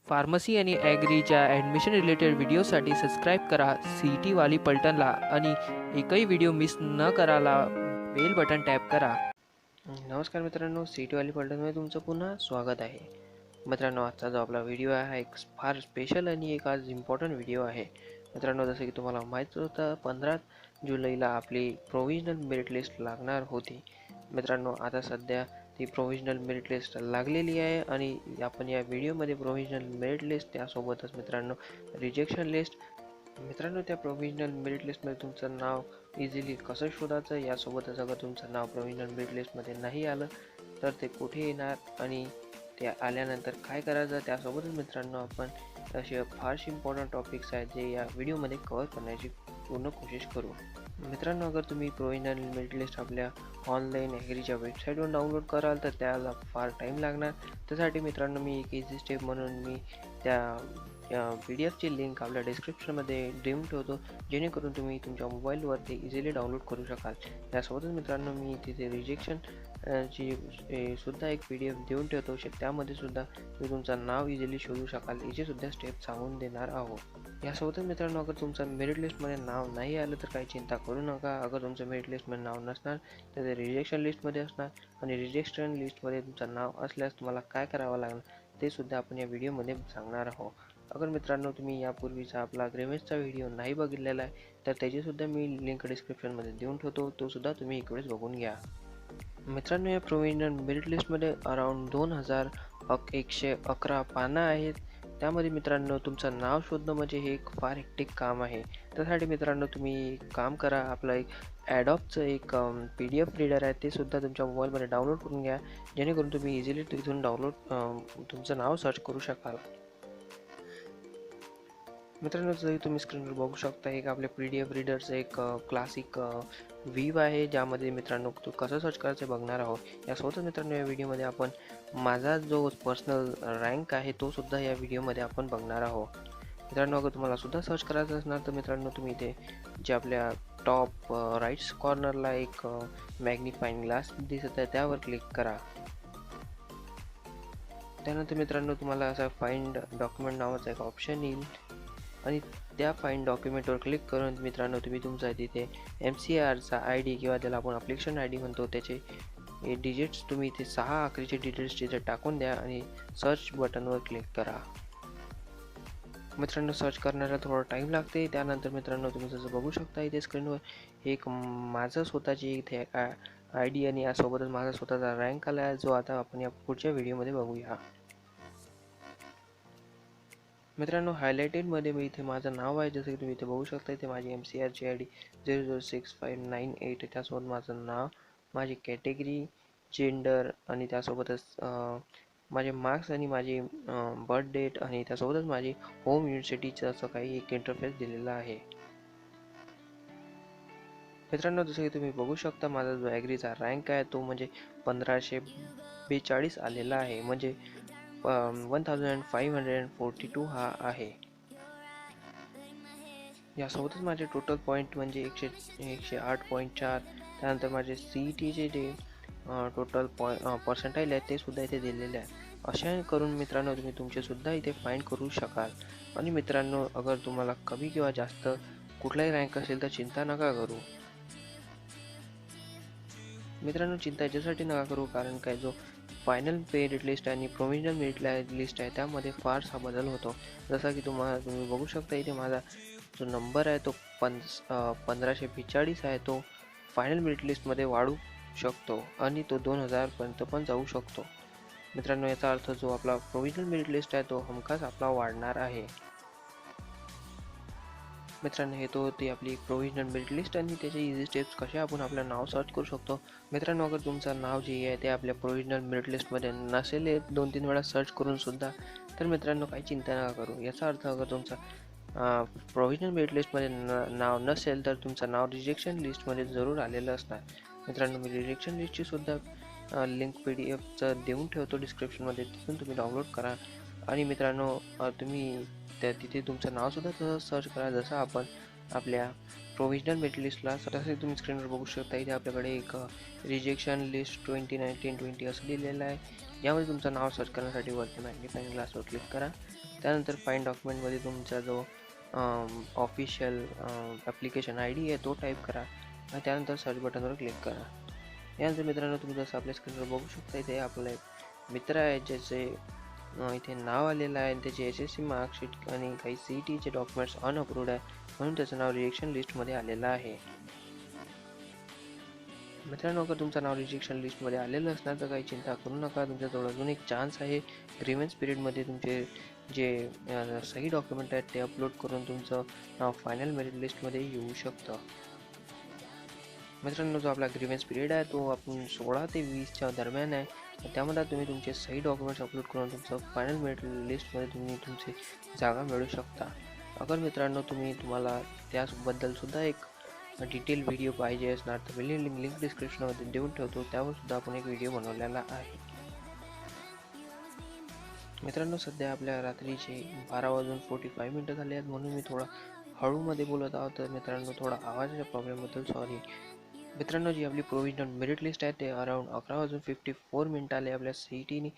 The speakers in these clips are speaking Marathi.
फार्मसी आणि ॲग्रीच्या ॲडमिशन रिलेटेड व्हिडिओसाठी सबस्क्राईब करा CT वाली पलटनला आणि एकही व्हिडिओ मिस न करायला बेल बटन टॅप करा. नमस्कार मित्रांनो, CT वाली पलटनमध्ये तुमचं पुन्हा स्वागत आहे. मित्रांनो, आजचा जो आपला व्हिडिओ आहे हा एक फार स्पेशल आणि एक आज इम्पॉर्टंट व्हिडिओ आहे. मित्रांनो, जसं की तुम्हाला माहीत होतं 15 जुलैला आपली प्रोव्हिजनल मेरिट लिस्ट लागणार होती. मित्रांनो, आता सध्या ती प्रोव्हिजनल मेरिट लिस्ट लागलेली आहे आणि आपण या व्हिडिओमध्ये प्रोव्हिजनल मेरिट लिस्ट त्यासोबतच मित्रांनो रिजेक्शन लिस्ट, मित्रांनो त्या प्रोव्हिजनल मेरिट लिस्टमध्ये तुमचं नाव इझिली कसं शोधायचं, यासोबतच अगर तुमचं नाव प्रोव्हिजनल मेरिट लिस्टमध्ये नाही आलं तर ते कुठे येणार आणि ते आल्यानंतर काय करायचं, त्यासोबतच मित्रांनो आपण असे फारसे इम्पॉर्टंट टॉपिक्स आहेत जे या व्हिडिओमध्ये कव्हर करण्याची पूर्ण कोशिश करू. मित्रांनो, अगर तुम्ही प्रोव्हिजनल मेरिट लिस्ट आपल्या ऑनलाईन ॲग्रीच्या वेबसाईटवर डाउनलोड कराल तर त्याला फार टाईम लागणार. त्यासाठी मित्रांनो मी एक इझी स्टेप म्हणून मी त्या PDF लिंक आपल्या डिस्क्रिप्शनमध्ये देऊन ठेवतो, जेणेकरून तुम्ही तुमच्या मोबाईलवर ते इझिली डाउनलोड करू शकाल. त्यासोबतच मित्रांनो मी तिथे रिजेक्शन ची सुद्धा एक PDF देऊन ठेवतो, त्यामध्ये सुद्धा तुम्ही तुमचं नाव इझिली शोधू शकाल. याची सुद्धा स्टेप सांगून देणार आहोत. यासोबतच मित्रांनो, अगर तुमचं मेरिट लिस्टमध्ये नाव नाही आलं तर काही चिंता करू नका. अगर तुमचं मेरिट लिस्टमध्ये नाव नसणार तर ते रिजेक्शन लिस्टमध्ये असणार आणि रिजेक्शन लिस्टमध्ये तुमचं नाव असल्यास तुम्हाला काय करावं लागणार ते सुद्धा आपण या व्हिडिओमध्ये सांगणार आहोत. अगर मित्रांनो तुम्ही यापूर्वीचा आपला ग्रिव्हेन्सचा व्हिडिओ नाही बघितलेला आहे तर त्याचीसुद्धा मी लिंक डिस्क्रिप्शनमध्ये देऊन ठेवतो, तो सुद्धा तुम्ही इकडेच बघून घ्या. मित्रांनो, या प्रोव्हिजनल मेरिट लिस्टमध्ये अराउंड 2111 पानं आहेत. त्यामध्ये मित्रांनो तुमचं नाव शोधणं म्हणजे हे एक फार हेक्टिक काम आहे. त्यासाठी मित्रांनो तुम्ही एक काम करा, आपलं एक ॲडॉबचं एक PDF रीडर आहे ते सुद्धा तुमच्या मोबाईलमध्ये डाउनलोड करून घ्या, जेणेकरून तुम्ही इझिली तिथून तुमचं नाव सर्च करू शकाल. मित्रांनो, जरी तुम्ही स्क्रीनवर बघू शकता एक आपल्या PDF रीडरचं एक क्लासिक व्ह्यू आहे, ज्यामध्ये मित्रांनो तो कसं सर्च करायचं बघणार आहोत. यासोबतच मित्रांनो या व्हिडिओमध्ये आपण माझा जो पर्सनल रँक आहे तो सुद्धा या व्हिडिओमध्ये आपण बघणार आहोत. मित्रांनो, अगर तुम्हाला सुद्धा सर्च करायचं असणार तर मित्रांनो तुम्ही इथे जे आपल्या टॉप राईट कॉर्नरला एक मॅग्निफाईंग ग्लास दिसत आहे त्यावर क्लिक करा. त्यानंतर मित्रांनो तुम्हाला असा फाइंड डॉक्युमेंट नावाचा एक ऑप्शन येईल आणि त्या फाइंड डॉक्युमेंटवर क्लिक करून मित्रांनो तुम्ही तुमचा तिथे MCRचा ID किंवा त्याला आपण ॲप्लिकेशन ID म्हणतो त्याचे डिजिट्स तुम्ही इथे 6 आकरीचे डिटेल्स तिथे टाकून द्या आणि सर्च बटनवर क्लिक करा. मित्रांनो, सर्च करण्याला थोडा टाईम लागते. त्यानंतर मित्रांनो तुम्ही जसं बघू शकता इथे स्क्रीनवर एक माझं स्वतःची इथे ID आणि यासोबतच माझा स्वतःचा रँक आला आहे, जो आता आपण या पुढच्या व्हिडिओमध्ये बघूया. मित्रांनो, हायलाइटेडमध्ये मी इथे माझं नाव आहे, जसं की तुम्ही इथे बघू शकता. इथे माझी MCRची ID 006598, त्यासोबत माझं नाव, माझी कॅटेगरी, जेंडर आणि त्यासोबतच माझे मार्क्स आणि माझी बर्थ डेट आणि त्यासोबतच माझी होम युनिव्हर्सिटीचं असं काही एक इंटरफेस दिलेला आहे. मित्रांनो, जसं की तुम्ही बघू शकता माझा जो ॲग्रीचा रँक आहे तो म्हणजे 1542 आलेला आहे, म्हणजे 1542 हा आहे. यासोबतच माझे टोटल पॉईंट म्हणजे 108.4. त्यानंतर माझे CETचे जे टोटल पर्सेंटाईल आहे ते सुद्धा इथे दिलेले आहे. अशा करून मित्रांनो तुम्ही तुमचेसुद्धा इथे फाइंड करू शकाल. आणि मित्रांनो, अगर तुम्हाला कमी किंवा जास्त कुठलाही रँक असेल तर चिंता नका करू. मित्रांनो, चिंता याच्यासाठी नका करू कारण काय जो फायनल मेरिट लिस्ट आणि प्रोव्हिजनल मेरिट लिस्ट आहे त्यामध्ये फारसा बदल होतो. जसा की तुम्ही बघू शकता इथे माझा जो नंबर आहे तो 1542 आहे, तो फायनल मेरिट लिस्टमध्ये वाढू शकतो आणि तो 2000पर्यंत पण जाऊ शकतो. मित्रांनो, याचा अर्थ जो आपला प्रोव्हिजनल मेरिट लिस्ट आहे तो हमखास आपला वाढणार आहे. मित्रांनो, हे तो होती आपली प्रोव्हिजनल मेरिट लिस्ट आणि त्याचे इझी स्टेप्स कसे आपण आपलं नाव सर्च करू शकतो. मित्रांनो, अगर तुमचं नाव जे आहे ते आपल्या प्रोव्हिजनल मेरिट लिस्टमध्ये नसेल 2-3 वेळा सर्च करून सुद्धा, तर मित्रांनो काही चिंता नका करू. याचा अर्थ अगर तुमचा प्रोव्हिजनल मेरिट लिस्टमध्ये नाव नसेल तर तुमचं नाव रिजेक्शन लिस्टमध्ये जरूर आलेलं असणार. मित्रांनो, मी रिजेक्शन लिस्टची सुद्धा लिंक PDFचं देऊन ठेवतो डिस्क्रिप्शनमध्ये, तिथून तुम्ही डाउनलोड करा. आणि मित्रांनो तिथे तुमचं नावसुद्धा तसं सर्च करा जसं आपण आपल्या प्रोव्हिजनल मेरिट लिस्टला. तसे तुम्ही स्क्रीनवर बघू शकता इथे आपल्याकडे एक रिजेक्शन लिस्ट 2019-20 असं लिहिलेलं आहे. यामध्ये तुमचं नाव सर्च करण्यासाठी वरती मॅग्निफाईंग ग्लासवर क्लिक करा. त्यानंतर फाइंड डॉक्युमेंटमध्ये तुमचा जो ऑफिशियल ॲप्लिकेशन ID आहे तो टाईप करा आणि त्यानंतर सर्च बटनवर क्लिक करा. यानंतर मित्रांनो तुम्ही जसं आपल्या स्क्रीनवर बघू शकता इथे आपले मित्र आहेत ज्याचे इथे नाव आलेलं आहे आणि त्याची SSC मार्कशीट आणि काही CETचे डॉक्युमेंट्स अनअप्रूव्ड आहे म्हणून त्याचं नाव रिजेक्शन लिस्टमध्ये आलेलं आहे. मित्रांनो अगर तुमचं नाव रिजेक्शन लिस्टमध्ये आलेलं असणार तर काही चिंता करू नका. तुमच्याजवळ अजून एक चान्स आहे. ग्रीव्हन्स पिरियडमध्ये तुमचे जे सही डॉक्युमेंट आहेत ते अपलोड करून तुमचं नाव फायनल मेरिट लिस्टमध्ये येऊ शकतं. मित्रांनो जो आपला ग्रीव्हन्स पिरियड आहे तो आपण 16 ते 20च्या दरम्यान आहे. त्यामध्ये तुम्ही तुमचे सही डॉक्युमेंट्स अपलोड करून तुमचं फायनल मेरिट लिस्टमध्ये तुम्ही तुमची जागा मिळवू शकता. अगर मित्रांनो तुम्हाला त्याबद्दल सुद्धा एक डिटेल व्हिडिओ पाहिजे असणार तर लिंक डिस्क्रिप्शनमध्ये देऊन ठेवतो. त्यावर सुद्धा आपण एक व्हिडिओ बनवलेला आहे. मित्रांनो सध्या आपल्या रात्रीचे 12:45 झाले आहेत म्हणून मी थोडा हळूमध्ये बोलत आहोत. तर मित्रांनो थोडा आवाजाच्या प्रॉब्लेमबद्दल सॉरी. मित्रांनो जी आपली प्रोव्हिजनल मेरिट लिस्ट आहे ते अराउंड 11:54 आले आपल्या CETने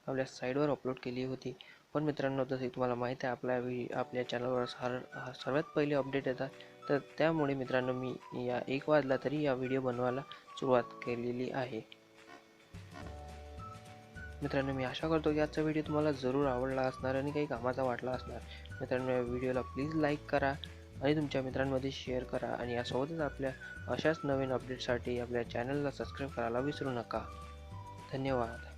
आपल्या साईडवर अपलोड केली होती. पण मित्रांनो जसे तुम्हाला माहीत आहे आपल्या चॅनलवर सर्वात पहिले अपडेट येतात. तर त्यामुळे मित्रांनो मी या 1 वाजला तरी या व्हिडिओ बनवायला सुरुवात केलेली आहे. मित्रांनो मी आशा करतो की आजचा व्हिडिओ तुम्हाला जरूर आवडला असणार आणि काही कामाचा वाटला असणार. मित्रांनो या व्हिडिओला प्लीज लाईक करा आणि तुमच्या मित्रांमध्ये शेअर करा आणि यासोबतच आपल्या अशाच नवीन अपडेटसाठी आपल्या चॅनलला सबस्क्राईब करायला विसरू नका. धन्यवाद.